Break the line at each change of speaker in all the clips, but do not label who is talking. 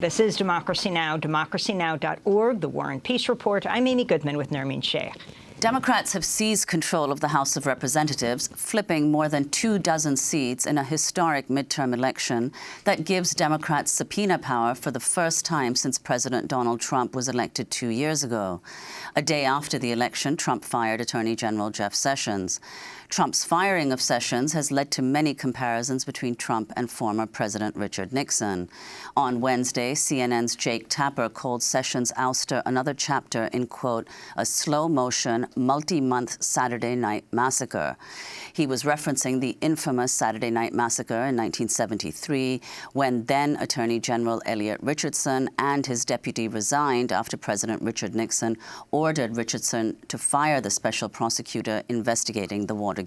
This is Democracy Now!, democracynow.org, The War and Peace Report. I'm Amy Goodman with Nermeen Sheikh.
Democrats have seized control of the House of Representatives, flipping more than 24 seats in a historic midterm election that gives Democrats subpoena power for the first time since President Donald Trump was elected 2 years ago. A day after the election, Trump fired Attorney General Jeff Sessions. Trump's firing of Sessions has led to many comparisons between Trump and former President Richard Nixon. On Wednesday, CNN's Jake Tapper called Sessions' ouster another chapter in, quote, a slow-motion, multi-month Saturday night massacre. He was referencing the infamous Saturday Night Massacre in 1973, when then Attorney General Elliot Richardson and his deputy resigned after President Richard Nixon ordered Richardson to fire the special prosecutor investigating the Watergate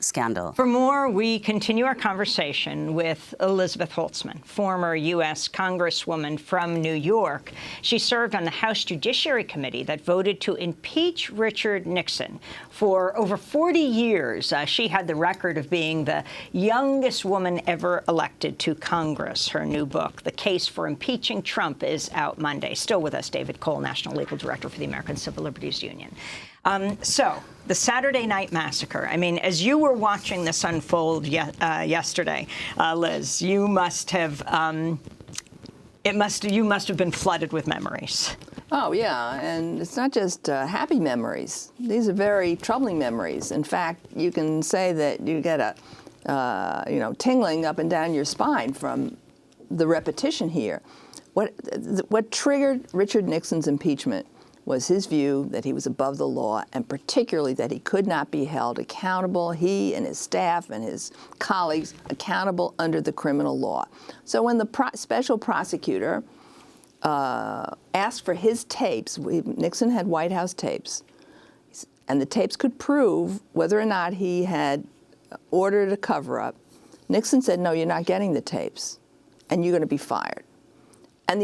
scandal.
For more, we continue our conversation with Elizabeth Holtzman, former U.S. Congresswoman from New York. She served on the House Judiciary Committee that voted to impeach Richard Nixon. For over 40 years, she had the record of being the youngest woman ever elected to Congress. Her new book, The Case for Impeaching Trump, is out Monday. Still with us, David Cole, National Legal Director for the American Civil Liberties Union. So, the Saturday Night Massacre. I mean, as you were watching this unfold yesterday, Liz, you must have you must have been flooded with memories.
Oh, yeah, and it's not just happy memories. These are very troubling memories. In fact, you can say that you get a, tingling up and down your spine from the repetition here. What triggered Richard Nixon's impeachment was his view that he was above the law, and particularly that he could not be held accountable, he and his staff and his colleagues, accountable under the criminal law. So when the special prosecutor asked for his tapes, Nixon had White House tapes, and the tapes could prove whether or not he had ordered a cover-up. Nixon said, no, you're not getting the tapes, and you're going to be fired. And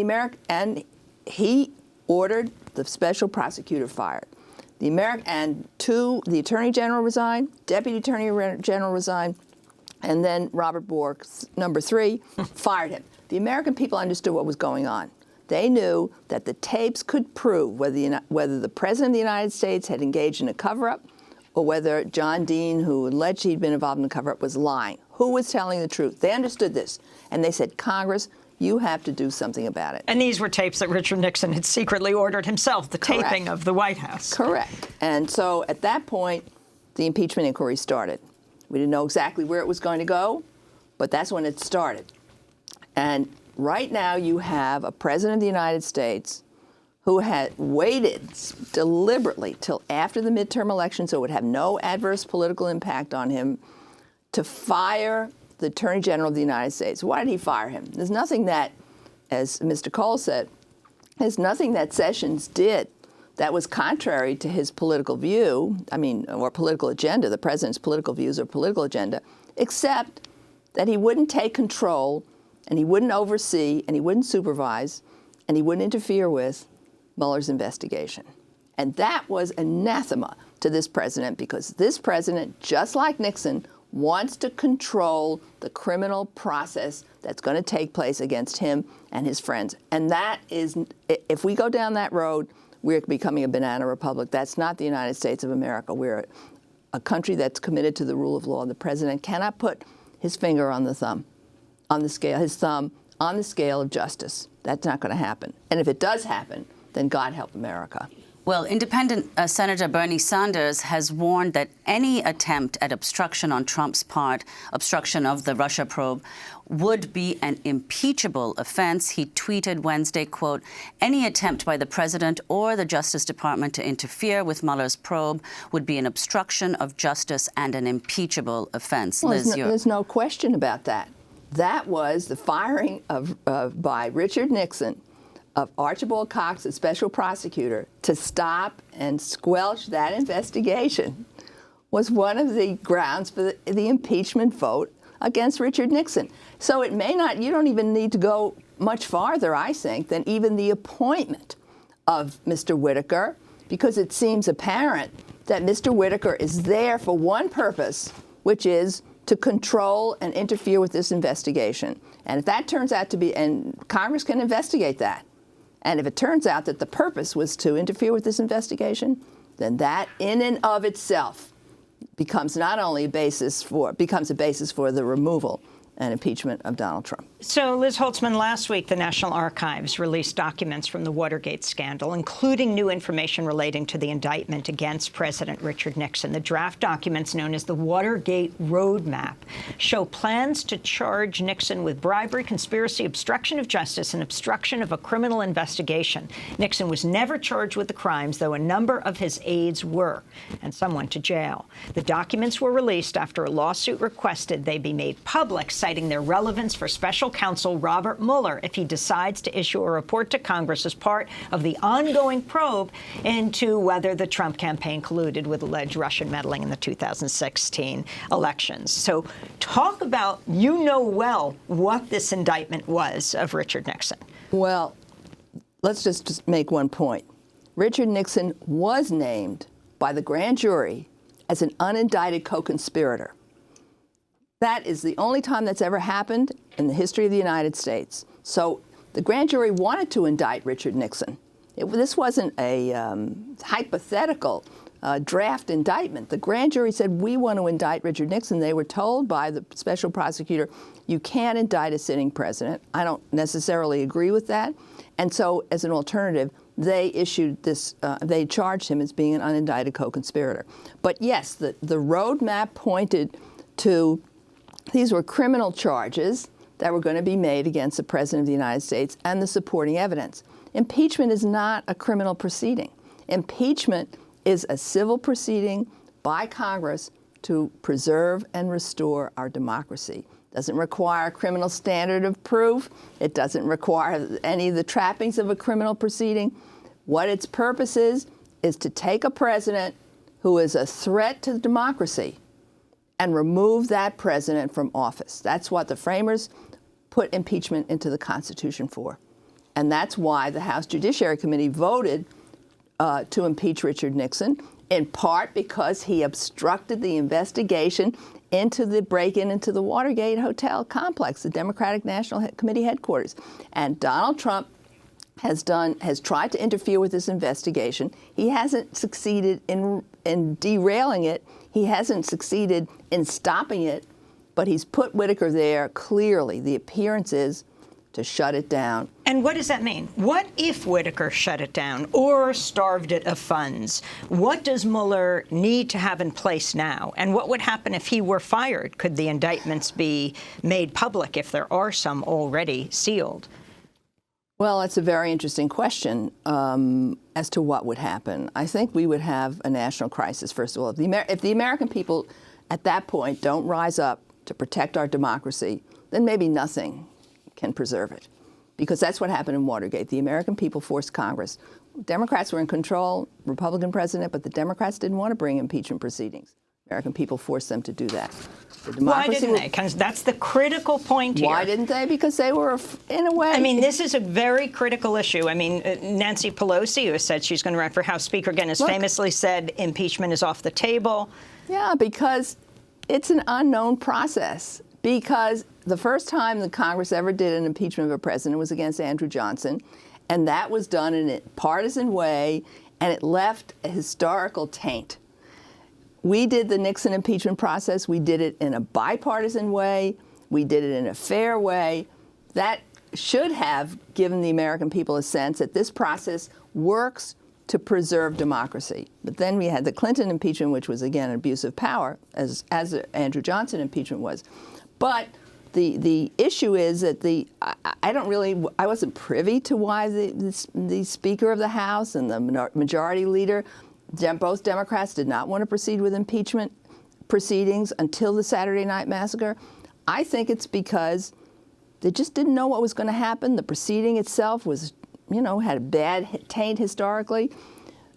he ordered the special prosecutor fired. The Attorney General resigned, Deputy Attorney General resigned, and then Robert Bork, number 3, fired him. The American people understood what was going on. They knew that the tapes could prove whether the President of the United States had engaged in a cover-up or whether John Dean, who alleged he'd been involved in the cover-up, was lying. Who was telling the truth? They understood this. And they said, Congress, you have to do something about it.
And these were tapes that Richard Nixon had secretly ordered himself, the
Correct.
Taping of the White House.
Correct. And so at that point, the impeachment inquiry started. We didn't know exactly where it was going to go, but that's when it started. And right now you have a president of the United States who had waited deliberately till after the midterm election so it would have no adverse political impact on him to fire the Attorney General of the United States. Why did he fire him? There's nothing that, as Mr. Cole said, there's nothing that Sessions did that was contrary to his political view, or political agenda, the president's political views or political agenda, except that he wouldn't take control and he wouldn't oversee and he wouldn't supervise and he wouldn't interfere with Mueller's investigation. And that was anathema to this president because this president, just like Nixon, wants to control the criminal process that's going to take place against him and his friends. And that is, if we go down that road, we're becoming a banana republic. That's not the United States of America. We're a country that's committed to the rule of law. The president cannot put his finger on the thumb, on the scale, his thumb on the scale of justice. That's not going to happen. And if it does happen, then God help America.
Well, independent Senator Bernie Sanders has warned that any attempt at obstruction on Trump's part, obstruction of the Russia probe, would be an impeachable offense. He tweeted Wednesday, quote, any attempt by the president or the Justice Department to interfere with Mueller's probe would be an obstruction of justice and an impeachable offense.
Well,
Liz,
there's no question about that. That was the firing by Richard Nixon of Archibald Cox, the special prosecutor, to stop and squelch that investigation was one of the grounds for the impeachment vote against Richard Nixon. So it may not, you don't even need to go much farther, I think, than even the appointment of Mr. Whitaker, because it seems apparent that Mr. Whitaker is there for one purpose, which is to control and interfere with this investigation. And if that turns out to be, and Congress can investigate that, and if it turns out that the purpose was to interfere with this investigation, then that in and of itself becomes not only a basis for the removal and impeachment of Donald Trump.
So, Liz Holtzman, last week the National Archives released documents from the Watergate scandal, including new information relating to the indictment against President Richard Nixon. The draft documents, known as the Watergate Roadmap, show plans to charge Nixon with bribery, conspiracy, obstruction of justice, and obstruction of a criminal investigation. Nixon was never charged with the crimes, though a number of his aides were, and some went to jail. The documents were released after a lawsuit requested they be made public, citing their relevance for special counsel Robert Mueller if he decides to issue a report to Congress as part of the ongoing probe into whether the Trump campaign colluded with alleged Russian meddling in the 2016 elections. So talk about, you know well what this indictment was of Richard Nixon.
Well, let's just make one point. Richard Nixon was named by the grand jury as an unindicted co-conspirator. That is the only time that's ever happened in the history of the United States. So the grand jury wanted to indict Richard Nixon. This wasn't a hypothetical draft indictment. The grand jury said, we want to indict Richard Nixon. They were told by the special prosecutor, you can't indict a sitting president. I don't necessarily agree with that. And so as an alternative, they issued this, they charged him as being an unindicted co-conspirator. But yes, the roadmap pointed to, these were criminal charges that were going to be made against the President of the United States and the supporting evidence. Impeachment is not a criminal proceeding. Impeachment is a civil proceeding by Congress to preserve and restore our democracy. It doesn't require a criminal standard of proof. It doesn't require any of the trappings of a criminal proceeding. What its purpose is to take a president who is a threat to democracy and remove that president from office. That's what the framers put impeachment into the Constitution for. And that's why the House Judiciary Committee voted to impeach Richard Nixon, in part because he obstructed the investigation into the break-in into the Watergate hotel complex, the Democratic National Committee headquarters. And Donald Trump has tried to interfere with this investigation. He hasn't succeeded in derailing it. He hasn't succeeded in stopping it, but he's put Whitaker there clearly. The appearance is to shut it down.
And what does that mean? What if Whitaker shut it down or starved it of funds? What does Mueller need to have in place now? And what would happen if he were fired? Could the indictments be made public if there are some already sealed?
Well, it's a very interesting question as to what would happen. I think we would have a national crisis, first of all. If the American people at that point don't rise up to protect our democracy, then maybe nothing can preserve it. Because that's what happened in Watergate. The American people forced Congress. Democrats were in control, Republican president, but the Democrats didn't want to bring impeachment proceedings. American people forced them to do that.
Why didn't they? Because that's the critical point here.
Why didn't they? Because they were, in a way.
I mean, this is a very critical issue. I mean, Nancy Pelosi, who has said she's going to run for House Speaker again, has famously said impeachment is off the table. Yeah,
because it's an unknown process. Because the first time the Congress ever did an impeachment of a president was against Andrew Johnson, and that was done in a partisan way, and it left a historical taint. We did the Nixon impeachment process. We did it in a bipartisan way. We did it in a fair way. That should have given the American people a sense that this process works to preserve democracy. But then we had the Clinton impeachment, which was, again, an abuse of power, as the Andrew Johnson impeachment was. But the issue is that I wasn't privy to why the Speaker of the House and the Majority Leader, both Democrats, did not want to proceed with impeachment proceedings until the Saturday Night Massacre. I think it's because they just didn't know what was going to happen. The proceeding itself was, had a bad taint historically,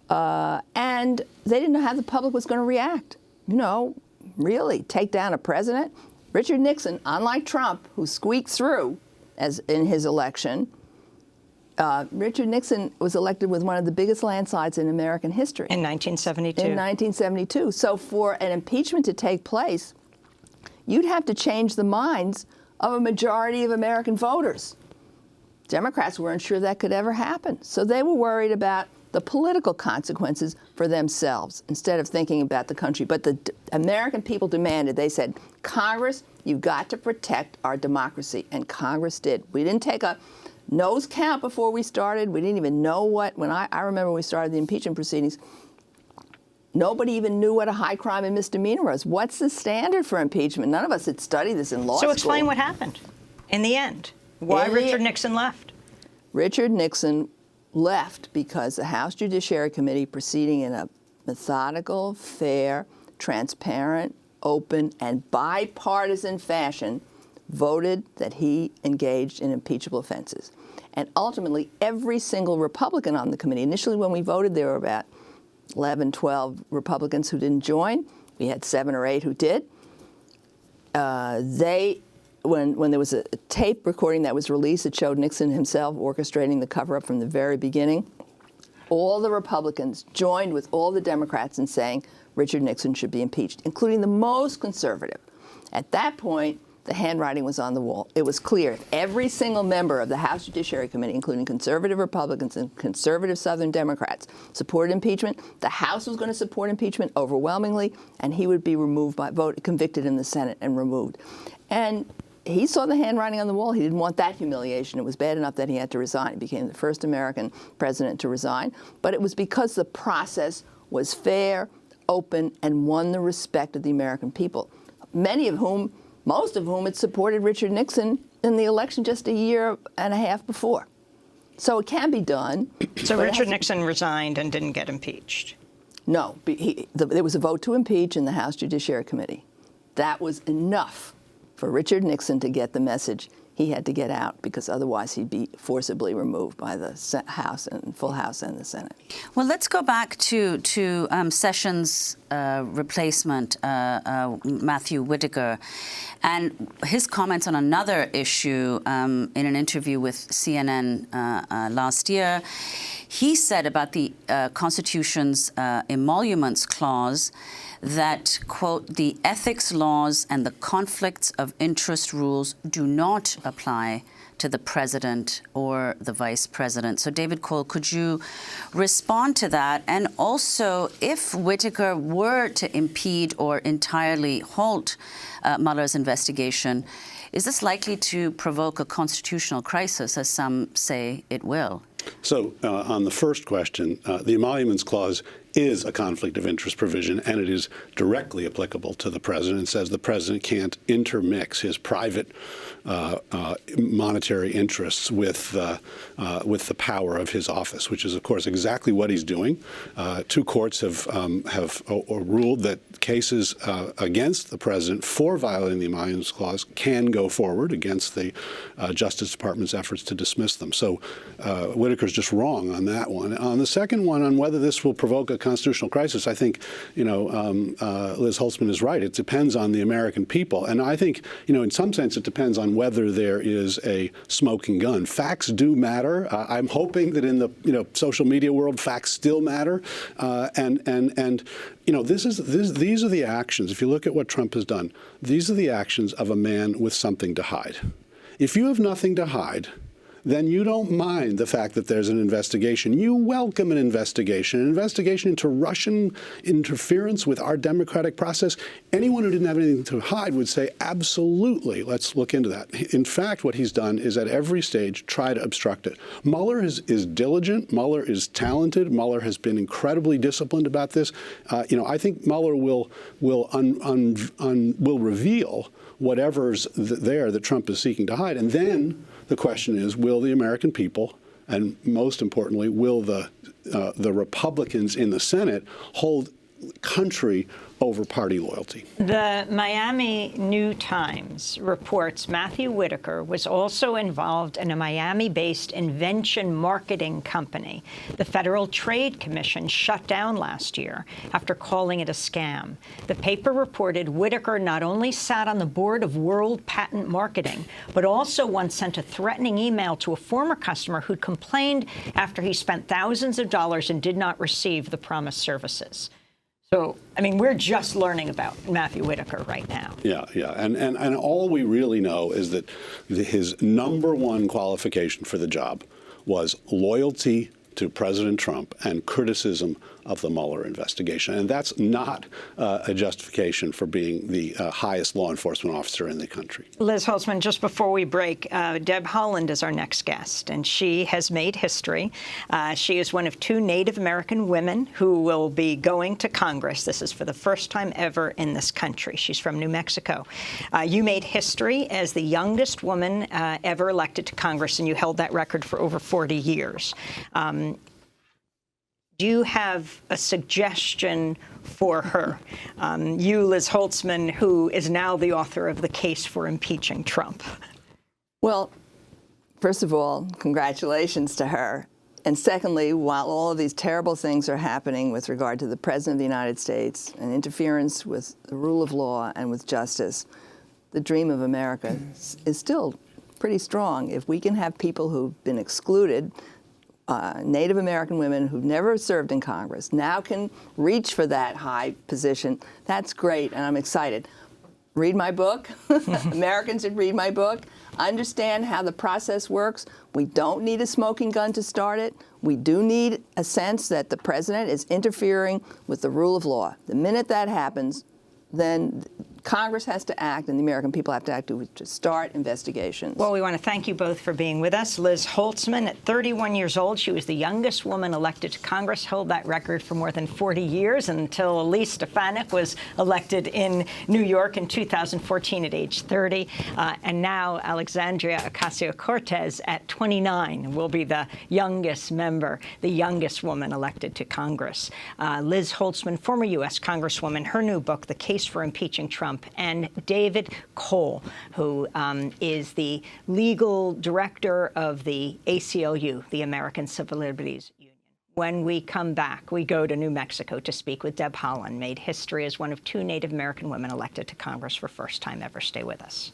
and they didn't know how the public was going to react. Really take down a president. Richard Nixon, unlike Trump, who squeaked through as in his election, Richard Nixon was elected with one of the biggest landslides in American history.
In 1972.
In 1972. So for an impeachment to take place, you'd have to change the minds of a majority of American voters. Democrats weren't sure that could ever happen. So they were worried about the political consequences for themselves instead of thinking about the country. But the American people demanded, they said, Congress, you've got to protect our democracy. And Congress did. We didn't take a nose count before we started. We didn't even know what, when I remember when we started the impeachment proceedings, nobody even knew what a high crime and misdemeanor was. What's the standard for impeachment? None of us had studied this in law school.
So explain what happened in the end. Why Richard Nixon left?
Richard Nixon left because the House Judiciary Committee, proceeding in a methodical, fair, transparent, open, and bipartisan fashion, voted that he engaged in impeachable offenses. And ultimately, every single Republican on the committee, initially when we voted, there were about 11, 12 Republicans who didn't join. We had 7 or 8 who did. When there was a tape recording that was released that showed Nixon himself orchestrating the cover-up from the very beginning, all the Republicans joined with all the Democrats in saying Richard Nixon should be impeached, including the most conservative. At that point, the handwriting was on the wall. It was clear. If every single member of the House Judiciary Committee, including conservative Republicans and conservative Southern Democrats, supported impeachment, the House was going to support impeachment overwhelmingly, and he would be removed by vote, convicted in the Senate and removed. And he saw the handwriting on the wall. He didn't want that humiliation. It was bad enough that he had to resign. He became the first American president to resign. But it was because the process was fair, open, and won the respect of the American people, most of whom had supported Richard Nixon in the election just a year and a half before. So it can be done.
So Richard Nixon resigned and didn't get impeached?
No. There was a vote to impeach in the House Judiciary Committee. That was enough for Richard Nixon to get the message he had to get out, because otherwise he'd be forcibly removed by the House and full House and the Senate.
Well, let's go back to Sessions' replacement, Matthew Whitaker, and his comments on another issue in an interview with CNN last year. He said about the Constitution's emoluments clause that, quote, the ethics laws and the conflicts of interest rules do not apply to the president or the vice president. So, David Cole, could you respond to that? And also, if Whitaker were to impede or entirely halt Mueller's investigation, is this likely to provoke a constitutional crisis, as some say it will?
So on the first question, the emoluments clause is a conflict of interest provision, and it is directly applicable to the president. It says the president can't intermix his private monetary interests with the power of his office, which is, of course, exactly what he's doing. 2 courts have ruled that cases against the president for violating the emoluments clause can go forward against the Justice Department's efforts to dismiss them. So Whitaker's just wrong on that one. On the second one, on whether this will provoke a constitutional crisis, I think, Liz Holtzman is right. It depends on the American people. And I think, in some sense, it depends on whether there is a smoking gun. Facts do matter. I'm hoping that in the, social media world, facts still matter. These are the actions. If you look at what Trump has done, these are the actions of a man with something to hide. If you have nothing to hide, then you don't mind the fact that there's an investigation. You welcome an investigation into Russian interference with our democratic process. Anyone who didn't have anything to hide would say, absolutely, let's look into that. In fact, what he's done is at every stage try to obstruct it. Mueller is diligent. Mueller is talented. Mueller has been incredibly disciplined about this. I think Mueller will reveal whatever's there that Trump is seeking to hide. And then the question is, will the American people, and most importantly, will the Republicans in the Senate hold country over party loyalty?
The Miami New Times reports Matthew Whitaker was also involved in a Miami-based invention marketing company the Federal Trade Commission shut down last year after calling it a scam. The paper reported Whitaker not only sat on the board of World Patent Marketing, but also once sent a threatening email to a former customer who'd complained after he spent thousands of dollars and did not receive the promised services. So, I mean, we're just learning about Matthew Whitaker right now.
Yeah, yeah. And all we really know is that his number one qualification for the job was loyalty to President Trump and criticism of the Mueller investigation. And that's not a justification for being the highest law enforcement officer in the country.
Liz Holtzman, just before we break, Deb Haaland is our next guest, and she has made history. She is one of 2 Native American women who will be going to Congress. This is for the first time ever in this country. She's from New Mexico. You made history as the youngest woman ever elected to Congress, and you held that record for over 40 years. Do you have a suggestion for her? You, Liz Holtzman, who is now the author of The Case for Impeaching Trump.
Well, first of all, congratulations to her. And secondly, while all of these terrible things are happening with regard to the President of the United States and interference with the rule of law and with justice, the dream of America is still pretty strong. If we can have people who've been excluded, Native American women who've never served in Congress now can reach for that high position. That's great, and I'm excited. Read my book. Americans should read my book. Understand how the process works. We don't need a smoking gun to start it. We do need a sense that the president is interfering with the rule of law. The minute that happens, then Congress has to act and the American people have to act to start investigations.
Well, we want to thank you both for being with us. Liz Holtzman, at 31 years old, she was the youngest woman elected to Congress, held that record for more than 40 years until Elise Stefanik was elected in New York in 2014 at age 30. And now Alexandria Ocasio-Cortez at 29 will be the youngest member, the youngest woman elected to Congress. Liz Holtzman, former U.S. Congresswoman, her new book, The Case for Impeaching Trump, and David Cole, who is the legal director of the ACLU, the American Civil Liberties Union. When we come back, we go to New Mexico to speak with Deb Haaland, made history as one of 2 Native American women elected to Congress for first time ever. Stay with us.